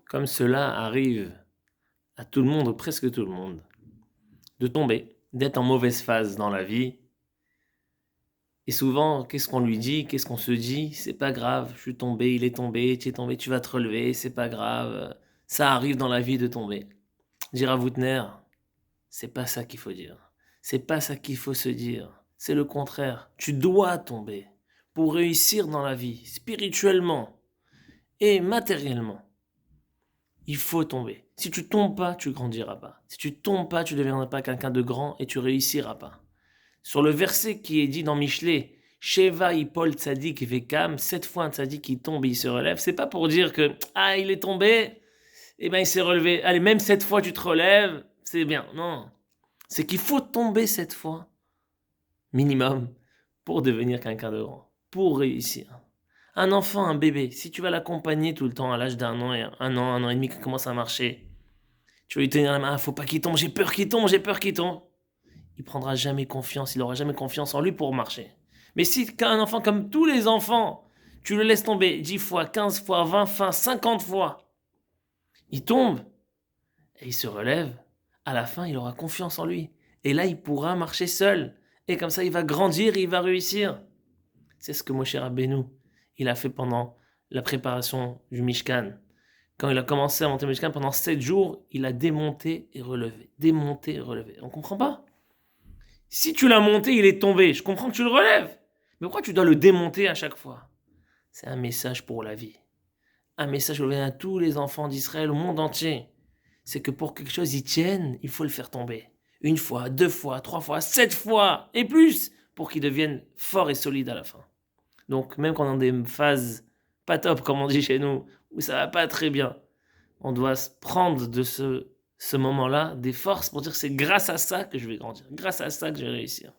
Comme cela arrive à tout le monde, ou presque tout le monde, de tomber, d'être en mauvaise phase dans la vie. Et souvent, qu'est-ce qu'on lui dit? Qu'est-ce qu'on se dit? C'est pas grave, je suis tombé, il est tombé, tu es tombé, tu vas te relever, c'est pas grave. Ça arrive dans la vie de tomber. Dira Voutner, c'est pas ça qu'il faut dire. C'est pas ça qu'il faut se dire. C'est le contraire. Tu dois tomber pour réussir dans la vie, spirituellement et matériellement. Il faut tomber. Si tu tombes pas, tu grandiras pas. Si tu tombes pas, tu ne deviendras pas quelqu'un de grand et tu réussiras pas. Sur le verset qui est dit dans Michelet, Sheva Ipol Tzadik Vekam, 7 fois un Tzadik qui tombe et il se relève, c'est pas pour dire que, ah, il est tombé, et ben il s'est relevé. Allez, même 7 fois tu te relèves, c'est bien. Non. C'est qu'il faut tomber 7 fois, minimum, pour devenir quelqu'un de grand, pour réussir. Un enfant, un bébé, si tu vas l'accompagner tout le temps à l'âge d'1 an, et 1 an et demi qu'il commence à marcher, tu vas lui tenir la main, ah, faut pas qu'il tombe, j'ai peur qu'il tombe, j'ai peur qu'il tombe. Il prendra jamais confiance, il aura jamais confiance en lui pour marcher. Mais si un enfant comme tous les enfants, tu le laisses tomber 10 fois, 15 fois, 20 fois, 50 fois, il tombe et il se relève, à la fin, il aura confiance en lui. Et là, il pourra marcher seul. Et comme ça, il va grandir et il va réussir. C'est ce que Moshe Rabbeinu, il a fait pendant la préparation du Mishkan. Quand il a commencé à monter le Mishkan, pendant 7 jours, il a démonté et relevé. Démonté et relevé. On comprend pas? Si tu l'as monté, il est tombé. Je comprends que tu le relèves. Mais pourquoi tu dois le démonter à chaque fois? C'est un message pour la vie. Un message qui revient à tous les enfants d'Israël, au monde entier. C'est que pour que quelque chose y tienne, il faut le faire tomber. 1 fois, 2 fois, 3 fois, 7 fois et plus pour qu'il devienne fort et solide à la fin. Donc même quand on est dans des phases pas top, comme on dit chez nous, où ça va pas très bien, on doit se prendre de ce moment-là des forces pour dire que c'est grâce à ça que je vais grandir, grâce à ça que je vais réussir.